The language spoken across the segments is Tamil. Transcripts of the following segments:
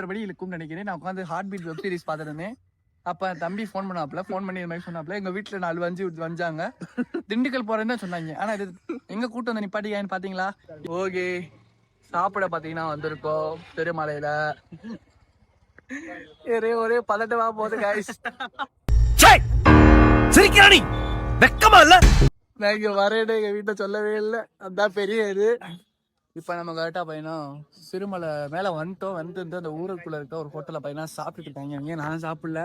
1:30 மணி இருக்கும்னு நினைக்கிறேன். நான் உட்காந்து ஹார்ட் பீட் வெப் சீரிஸ் பார்த்துருந்தேன். அப்ப தம்பி ஃபோன் பண்ணி இது மாதிரி சொன்னாப்ல. எங்க வீட்டுல 4 வந்தாங்க. திண்டுக்கல் போறேன்னு தான் சொன்னாங்க. ஆனா இது எங்க கூட்டு வந்து நிப்பாட்டிக்கான்னு பாத்தீங்களா? ஓகே, சாப்பிட பாத்தீங்கன்னா வந்திருக்கோம் பெருமலையில. ஒரே பதட்டமா போகுது கைஸ். சிரிக்கிறானி வெக்கமா இல்ல? நான் இங்க வரேன்னு எங்க வீட்டை சொல்லவே இல்லை. அதான் பெரிய இது. இப்ப நம்ம கரெக்டா பையனா சிறுமலை மேல வந்துட்டோம். வந்து அந்த ஊருக்குள்ள இருக்க ஒரு ஹோட்டல்ல பையனா சாப்பிட்டுட்டு இருக்காங்க. நானும் சாப்பிடல.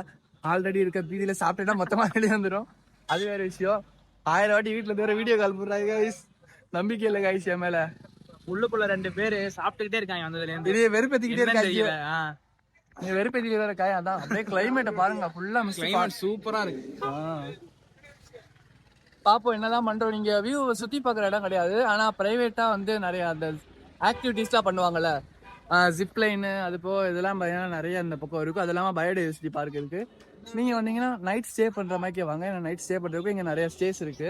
ஆல்ரெடி இருக்க பீதியில சாப்பிட்டேன்னா மொத்தமா வெளியே வந்துடும். அது வேற விஷயம். 1000 வாட்டி வீட்டுல வேற வீடியோ கால் பண்றாங்க கைஸ். நம்பிக்கை இல்லை கைஸ் என் மேல. உள்ளுக்குள்ள 2 பேரு சாப்பிட்டுக்கிட்டே இருக்காங்க. வந்ததுல இருந்து பெரிய வெறுப்பேத்திக்கிட்டே இருக்காங்க. நீங்க வெறுப்பேத்திக்கிட்டே வேற காய். அதான் அப்படியே கிளைமேட்டை பாருங்க. ஃபுல்லா கிளைமேட் சூப்பரா இருக்கு. பாப்போம் என்னதான் பண்றோம். நீங்க வியூ சுத்தி பாக்குற இடம் கிடையாது. ஆனா பிரைவேட்டா வந்து நிறைய அந்த ஆக்டிவிட்டிஸ்லாம் பண்ணுவாங்கல்ல. ஜிப்லைனு அது போ இதெல்லாம் பார்த்தீங்கன்னா நிறைய அந்த பக்கம் இருக்கும். அது இல்லாமல் பயோடைவர்சிட்டி பார்க் இருக்கு. நீங்க வந்தீங்கன்னா நைட் ஸ்டே பண்ற மாதிரி வாங்க. ஏன்னா நைட் ஸ்டே பண்றதுக்கு இங்க நிறைய ஸ்டேஸ் இருக்கு.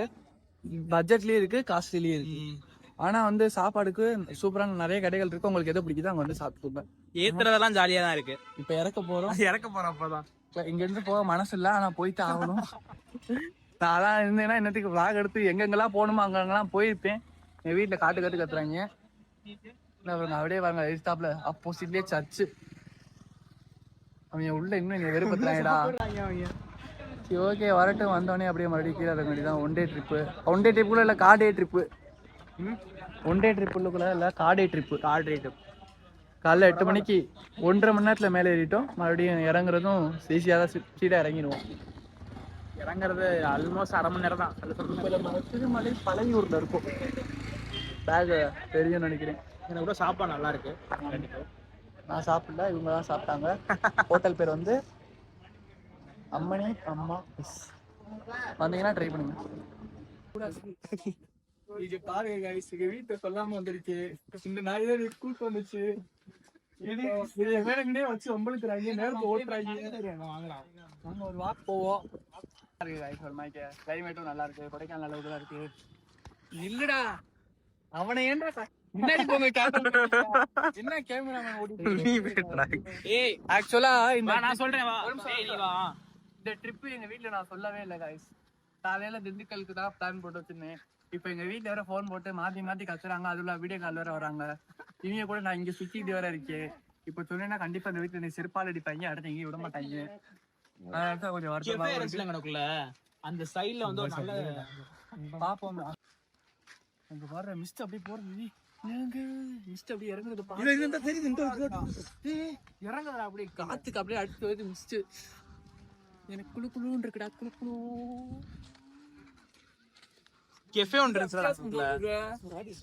பட்ஜெட்லயே இருக்கு, காஸ்ட்லிலயே இருக்கு. ஆனா வந்து சாப்பாடுக்கு சூப்பரான நிறைய கடைகள் இருக்கு. உங்களுக்கு எது பிடிக்குதோ அங்க வந்து சாப்பிட்டுக்கோங்க. ஏத்துறதெல்லாம் ஜாலியா தான் இருக்கு. இப்ப இறக்க போறோம் அப்பதான். இங்க இருந்து போக மனசு இல்ல, ஆனா போயிட்டு ஆகணும். நான் இருந்தேன்னா என்னத்துக்கு vlog எடுத்து எங்கெங்கெல்லாம் போகணுமோ அங்கெல்லாம் போயிருப்பேன். என் வீட்டுல காட்டு கத்துறாங்க. அப்படியே வாங்க எதிர்த்தாப்புல ஆப்போசிட்லயே சர்ச்சு. அவங்க உள்ள இன்னும் நீங்க வெறுப்பத்துறாங்கடா. சரி ஓகே, வரட்டும். வந்தோடனே அப்படியே மறுபடியும் கீழே இறங்க வேண்டியதான். ஒன் டே ட்ரிப்புக்குள்ள இல்ல காடே ட்ரிப்பு. ஒன் டே ட்ரிப்புக்குள்ள இல்ல காடே ட்ரிப்பு. காலைல 8 மணிக்கு 1.5 மணி நேரத்துல மேலே ஏறிட்டோம். மறுபடியும் இறங்குறதும் ஈஸியாக தான் சீடா இறங்கிடுவோம். இறங்குறது ஆல்மோஸ்ட் 1/2 மணி நேரம் தான். திருமலை பழையூர்ல இருக்கும். பேக் தெரியும்னு நினைக்கிறேன். எனக்கு கூட சாப்பாடு நல்லா இருக்கு. நான் சாப்பிடல, இவங்க தான் சாப்பிட்டாங்க. ஹோட்டல் பேர் வந்து அம்மணி அம்மா. வந்தீங்கன்னா ட்ரை பண்ணுங்க. இது பாருங்க கைஸ், எங்க வீட்டை சொல்லாம வந்துருச்சு. இந்த நாய் தான் கூட்டு வந்துச்சு. வேணுங்கன்னே வச்சு ஒம்பளுக்குறாங்க, நேரத்தை ஓட்டுறாங்க. நம்ம ஒரு வாக் போவோம். கிளைமேட்டும் நல்லா இருக்கு. கொடைக்கானல் அளவுக்கு தான் இருக்கு. இல்லடா அவனை ஏன்டா முன்னாடி போங்க. என்ன கேமராமேன் ஓட்டிட்டு? ஏய் ஆக்சுவலா நான் சொல்றேன் வா. இந்த ட்ரிப் எங்க வீட்டுல நான் சொல்லவே இல்லை கைஸ். காலையில திண்டுக்கலுக்கு தான் பிளான் போட்டு வச்சிருந்தேன். இப்ப எங்க வீட்டுல வேற போன் போட்டு மாத்தி கத்துறாங்க. அதுல வீடியோ கால் வேற வராங்க. இவங்க கூட நான் இங்க சுத்திட்டு வேற இருக்கேன். இப்ப சொன்னேன்னா கண்டிப்பா இந்த வீட்டுல செருப்பால் அடிப்பாங்க. அடுத்து எங்கேயும் விட மாட்டாங்க. அதான் கொஞ்சம் வருஷம் அந்த சைட்ல வந்து ஒரு நல்ல பாப்போம். அங்க வர்ற மிஸ்ட் அப்படியே போறது. மிஸ்ட் அப்படியே இறங்குறது இறங்குறா அப்படியே காத்துக்கு அப்படியே அடுத்து வருது மிஸ்ட். எனக்கு குளுன்னு இருக்குடா. குளு கெஃபே ஒன்று இருந்துச்சுல.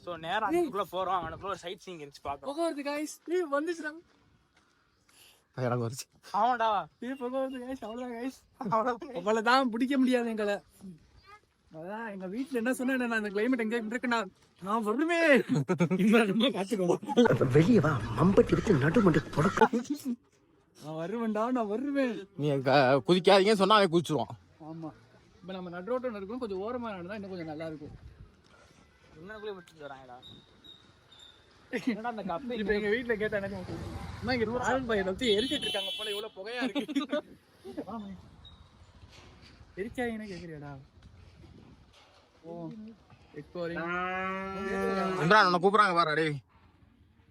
சோ நேரா அதுக்குள்ள போறோம். அவனுக்குள்ள ஒரு சைட் சீயிங் இருந்துச்சு பாக்க. புகை வருது गाइस. வந்துச்சுடா. இறங்க வருது. ஆமாடா. புகை வருது गाइस. அவ்வளவுதான் गाइस. அவ்வளவுதான் பிடிக்க முடியாது எங்களை. அதான் எங்க வீட்டுல என்ன சொன்னா, நான் இந்த கிளைமேட் எங்க இருக்கு நான் வருவேன். இன்னும் காத்துக்கோ. வெளியே வா, மம்பட்டி எடுத்து நடுமண்டி புடக்க. நான் வருவேன். நீ குதிக்காதீங்கன்னு சொன்னா அவன் குதிச்சிருவான். ஆமா, இப்ப நம்ம நடுரோட்டம் இருக்கணும். கொஞ்சம் ஓரமா நடந்தா இன்னும் கொஞ்சம் நல்லா இருக்கும். என்னக்குள்ளே விட்டுட்டு வராங்கடா. இப்ப எங்க வீட்டுல கேட்டா என்ன அம்மா இங்க ஆரன் பையன் வச்சு எரிச்சிட்டு இருக்காங்க போல, இவ்வளவு புகையா இருக்கு. எரிச்சாங்கன்னு கேக்குறியாடா? ஓ இம்ரான் உன்னை கூப்பிடுறாங்க பாரு. அடே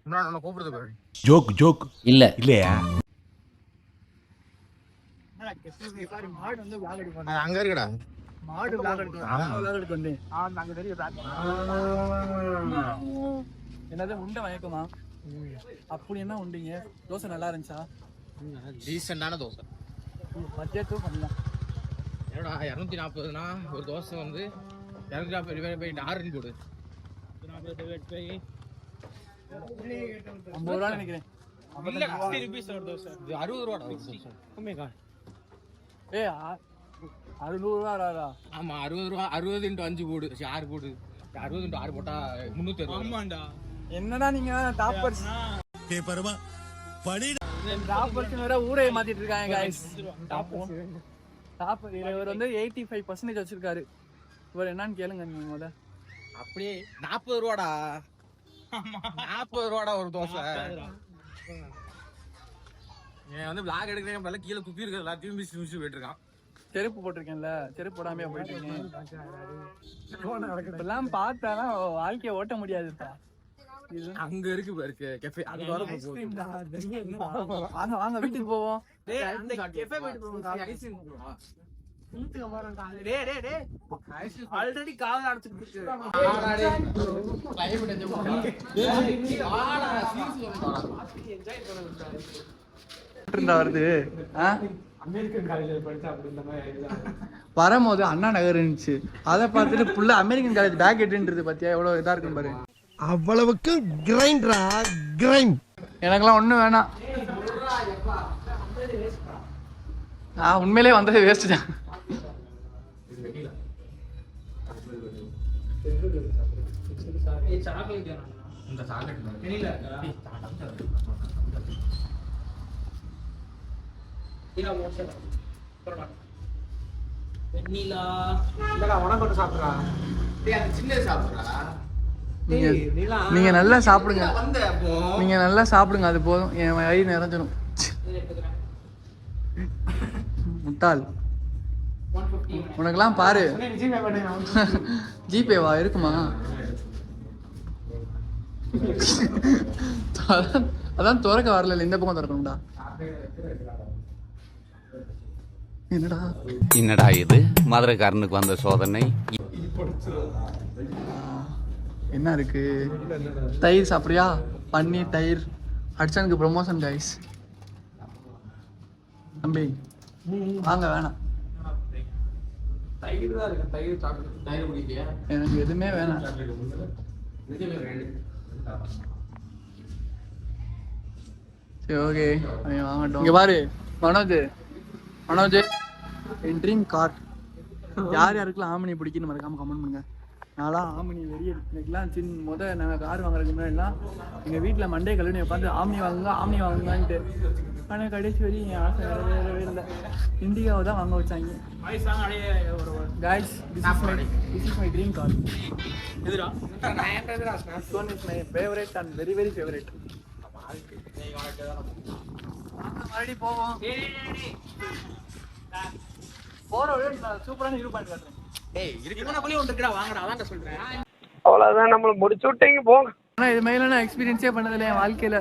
இம்ரான் உன்னை கூப்பிடுறது பாரு. ஜோக் இல்லையா? மாடு வந்து vlog எடுப்பாங்க. அங்க இருக்கடா. மாடு vlog எடுக்க வந்தேன். அங்க தெரியும். என்னது உண்டை வயக்கமா? அப்படி என்ன உண்டீங்க? தோசை நல்லா இருந்துச்சா? டீசெண்டான தோசை. பட்ஜெட்டும் பண்ணலாம். என்னடா 240னா ஒரு தோசை வந்து 240 ஆறுன்னு போடு. 50 ரூபா நினைக்கிறேன். 60 ரூபாடா. ஏ 600 ரூபாடா. ஆமா 60 ரூபா. 60 × 5 போடு. 6 போடு. 60 × 6 போட்டா 360. ஆமாண்டா. என்னடா நீங்க டாப்பர்ஸ். டேய் பரமா படி. டாப்பர்ஸ் வேற ஊரே மாத்திட்டு இருக்காங்க गाइस. டாப்பர் இவர் வந்து 85% வச்சிருக்காரு. இவர் என்னன்னு கேளுங்க நீங்க முதல்ல. அப்படியே 40 ரூபாடா. 40 ரூபாடா ஒரு தோசை. ஏன் வந்து vlog எடுக்கிறேன் பல கீழே குப்பி இருக்கிற எல்லாத்தையும் மிஸ் போயிட்டு இருக்கான். செருப்பு போட்டிருக்கேன்ல, செருப்பு போடாமையா போயிட்டு இருக்கேன். இப்பெல்லாம் பார்த்தானா வாழ்க்கைய ஓட்ட முடியாதுப்பா. அங்க இருக்கு பாரு கெஃபே, அது வர வாங்க வாங்க வீட்டுக்கு போவோம். ஆல்ரெடி கால் அடைச்சிட்டு வருது. வரும்போது அண்ணா நகர் இருந்துச்சு, அதை பார்த்துட்டு புள்ள அமெரிக்கன் காலேஜ் பேக் எட்டுன்றது பத்தியா எவ்வளவு இதா இருக்கும் பாரு. அவ்வளவுக்கு கிரைண்டரா கிரைண்ட். எனக்கெல்லாம் ஒண்ணும் வேணாம். உண்மையிலே வந்தது வேஸ்ட் தான். நீங்க நல்லா சாப்பிடுங்க, நீங்க நல்லா சாப்பிடுங்க, அது போதும், என் வயிறு நிறைஞ்சிடும். முட்டாள் உனக்கெல்லாம் பாரு. ஜிபேவா இருக்குமா? அதான் திறக்க வரல, இந்த பக்கம் திறக்கணும்டா. என்னடா இது மதுரைக்காரனுக்கு வந்த சோதனை. என்ன இருக்கு? தயிர் சாப்பிடுறியா? பன்னீர் தயிர். ஹட்சனுக்கு ப்ரொமோஷன் கைஸ். தம்பி வாங்க. வேணாம், எனக்கு எதுவுமே வேணாம். சரி ஓகே வாங்கட்டும். இங்க பாரு மனோஜ், மனோஜ் என் ட்ரீம் கார். யார் யாருக்கெல்லாம் ஆமினி பிடிக்குன்னு மறக்காம கமெண்ட் பண்ணுங்க. நான்லாம் ஆமினி வெறிய எனக்குலாம் நாங்கள் கார் வாங்குறதுக்கு முன்னாடிலாம் எங்கள் வீட்டில் மண்டே கல்வி உட்காந்து ஆமினி வாங்குங்க ஆமினி வாங்குங்கன்ட்டு. ஆனால் கடைசி வரி என் ஆசை வேறவே இல்லை. இண்டிகாவை தான் வாங்க வச்சாங்க. Guys, this is my dream car. எதுடா This one is my favorite and very very favorite. மறுபடி போவோம். போற வழி சூப்பரான வியூ பாயிண்ட் காட்டுறேன். ஏய் இருக்குனக்குள்ளே ஒன்று இருக்குடா, வாங்கடா. அதான் சொல்றேன். அவ்வளவுதான், நம்மள முடிச்சு விட்டீங்க போங்க. ஆனால் இது மாதிரிலாம் நான் எக்ஸ்பீரியன்ஸே பண்ணதில்லை என் வாழ்க்கையில்.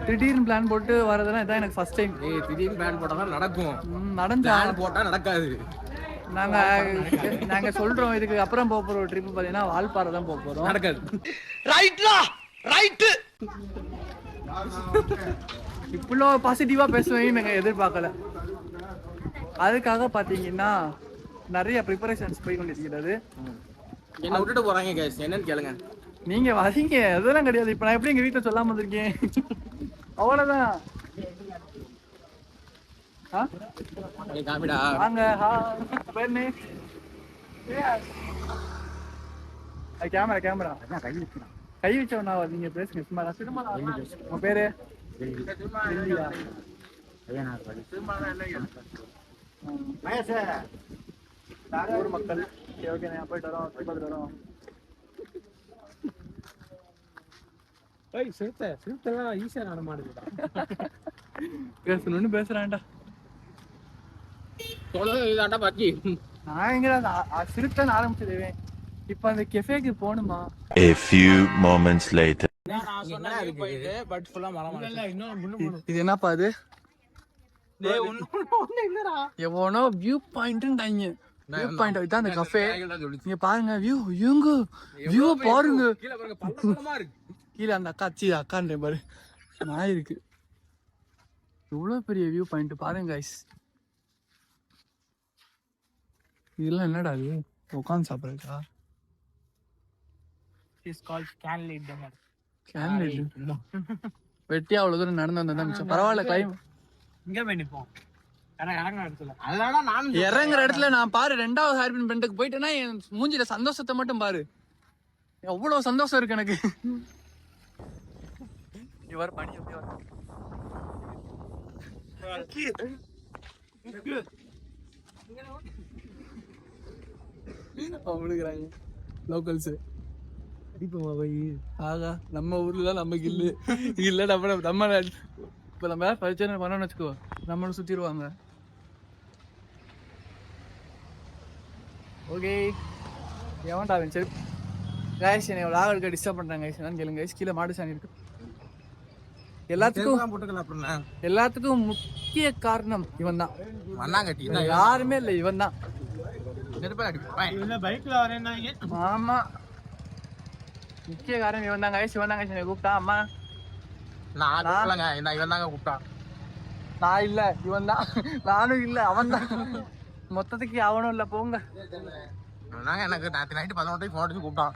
திடீர்னு பிளான் போட்டு வரதெல்லாம் இதான் எனக்கு ஃபர்ஸ்ட் டைம். திடீர்னு பிளான் போட்டா தான் நடக்கும், நடந்தா போட்டா நடக்காது. நாங்கள் சொல்கிறோம் இதுக்கு அப்புறம் போக போகிற ஒரு ட்ரிப்பு பார்த்தீங்கன்னா வால்பாறை தான் போக போகிறோம். நடக்காது. ரைட்லா ரைட்டு. இவ்வளோ பாசிட்டிவாக பேசுவேன்னு நாங்கள் எதிர்பார்க்கல. அதுக்காக பார்த்தீங்கன்னா நிறைய ப்ரிப்பரேஷன்ஸ் போய் கொண்டிருக்கிறது. என்ன விட்டுட்டு போறாங்க கேஸ், என்னன்னு கேளுங்க. நீங்க வரீங்க அதெல்லாம் கிடையாது. இப்ப நான் எப்படி எங்க வீட்டுல சொல்லாம வந்திருக்கேன், அவ்வளவுதான். வாங்க கேமரா கேமரா கை வச்சவனா நீங்க பேசுங்க. சும்மா உங்க பேரு ஊர் மக்கள். ஓகே நான் போயிட்டு வரோம், பார்த்துட்டு வரோம். பேசணும்னு பேசுறான்டா. நான் எங்க சிறுத்தன் ஆரம்பிச்சதுவேன். இப்ப அந்த கெஃபேக்கு போகணுமா? A few moments later. இது என்னப்பா அது? எவனோ வியூ பாயிண்ட்ன்றாங்க. வியூ பாயிண்ட் இதான் அந்த கஃபே. நீங்க பாருங்க வியூ, இவங்க வியூ பாருங்க. கீழே அந்த அக்கான்ற பாரு நாய் இருக்கு. இவ்வளவு பெரிய வியூ பாயிண்ட் பாருங்க கைஸ். இதெல்லாம் என்னடா அது? உட்காந்து சாப்பிடுறா? வெட்டியா அவ்வளவு தூரம் நடந்து வந்தா மிச்சம். பரவாயில்ல கிளைம். இங்க போய் நிப்போம். இறங்குற இடத்துல நான் பாரு 2வது ஹேர்பின் பெண்டுக்கு போயிட்டேன்னா என் மூஞ்சில சந்தோஷத்தை மட்டும் பாரு. எவ்வளவு சந்தோஷம் இருக்கு எனக்கு. இவர் பணி எப்படி வர அவனுக்குறாங்க லோக்கல்ஸ். ஆகா நம்ம ஊர்ல தான் நமக்கு இல்ல இல்ல நம்ம இப்போ நம்ம பரிச்சனை பண்ணோம்னு வச்சுக்கோ, நம்மளும் சுற்றிடுவாங்க. ஓகே, எவன்டா அவன்? சரி கைஸ், என்னை விளாக இருக்க டிஸ்டர்ப் பண்ணுறாங்க கைஸ். என்னன்னு கேளுங்க கைஸ். கீழே மாடு சாணி இருக்கு. எல்லாத்துக்கும் முக்கிய காரணம் இவன் தான். யாருமே இல்லை, இவன் தான். பைக்ல வரேன்னா ஆமா, முக்கிய காரணம் இவன் தான் கைஸ். இவன் தான் கைஸ் என்னை கூப்பிட்டா. அம்மா இவன் தாங்க கூப்பிட்டான். நான் இல்ல, இவன் தான். நானும் இல்ல, அவன் தான். மொத்தத்துக்கு அவனும் இல்ல, போங்க. எனக்கு நேற்று நைட்டு 11 ஃபோன் அடிச்சு கூப்பிட்டான்.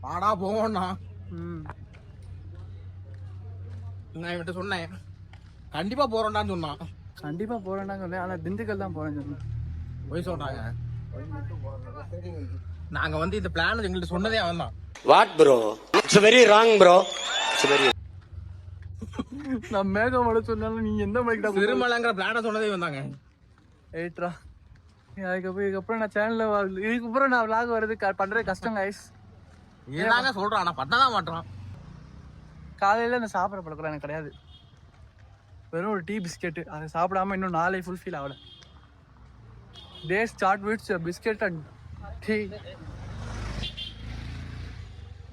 வாடா போவோம்னா நான் இவன்கிட்ட சொன்னேன் கண்டிப்பா போறோம்டான்னு சொன்னான். கண்டிப்பா போறேன்னா சொன்னேன், ஆனா திண்டுக்கல் தான் போறேன்னு சொன்னேன். போய் சொல்றாங்க. நாங்க வந்து இந்த பிளான் எங்கள்கிட்ட சொன்னதே அவன் தான். What bro, it's very wrong bro. நான் மேகமலை சொன்னாலும் நீங்க எந்த மலைக்கிட்ட திருமலைங்கிற பிளான சொன்னதே வந்தாங்க. ஏட்ரா, இதுக்கப்புறம் நான் சேனல்ல இதுக்கப்புறம் நான் விளாக் வர்றது பண்றது கஷ்டம் கைஸ். ஏதாங்க சொல்றான், ஆனா பண்ணதான் மாட்டான். காலையில இந்த சாப்பிட்ற பழக்கம் எனக்கு கிடையாது. வெறும் ஒரு டீ பிஸ்கெட்டு, அதை சாப்பிடாம இன்னும் நாளை ஃபுல்ஃபில் ஆகல. Day start with biscuit and tea.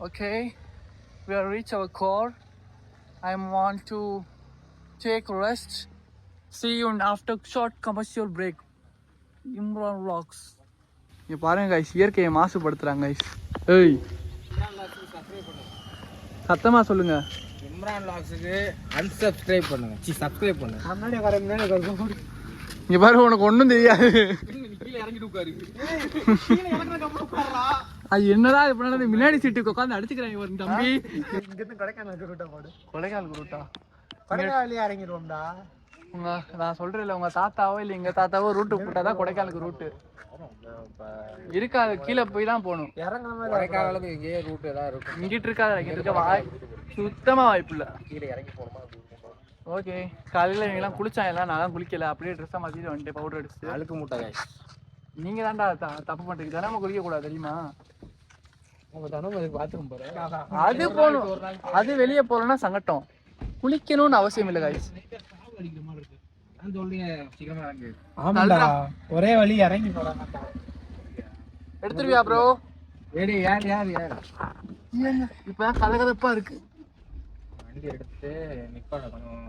Okay, we are reach our core. I want to take rest. See you after short commercial break. Imran Vlogs. இங்க பாருங்க கைஸ், இயற்கையை மாசுபடுத்துறாங்க கைஸ். ஏய், சத்தமா சொல்லுங்க. இம்ரான் வ்ளாக்ஸ்க்கு unsubscribe பண்ணுங்க. subscribe பண்ணுங்க. இங்க பாரு, உனக்கு ஒண்ணும் தெரியாது. கீழ இறங்கிட்டு உட்காரு. அது என்னடா இது பண்ணாத, முன்னாடி சீட்டுக்கு உட்காந்து அடிச்சுக்கிறாங்க ஒரு தம்பி. இங்க இருந்து கொடைக்கானல் ரூட்டா போடு. கொடைக்கானல் ரூட்டா? கொடைக்கானல்ல இறங்கிடுவோம்டா. நான் சொல்றேன்ல, உங்க தாத்தாவோ இல்ல எங்க தாத்தாவோ ரூட்டு போட்டாதான் கொடைக்கானலுக்கு ரூட்டு இருக்காது. கீழே போய் தான் போகணும். கொடைக்கானலுக்கு எங்கேயே ரூட் ஏதாவது இருக்கும். இங்கிட்டு இருக்காது, இங்கிட்டு இருக்க சுத்தமா வாய்ப்பு இல்லை. கீழே இறங்கி போகணுமா? ஓகே, காலையில இவங்கெல்லாம் குளிச்சாங்க, எல்லாம் நான் குளிக்கல, அப்படியே ட்ரெஸ்ஸை மாத்திட்டு வந்துட்டு பவுடர் அடிச்சு. அழுக்கு மூட்டை. நீங்க தான்டா தப்பு பண்றீங்க. தினமும் குளிக்க கூடாது தெரியுமா? பாத்ரூம் போறேன், அது போகணும். அது வெளியே போறோம்னா சங்கட்டம். குளிக்கணும்னு அவசியம் இல்லை காய்ஸ். ஒரே வழி இறங்கி போறாங்க. எடுத்துருவியா ப்ரோ? யார் இப்பதான் கதகதப்பா இருக்கு. வண்டி எடுத்து நிப்பாட கொஞ்சம்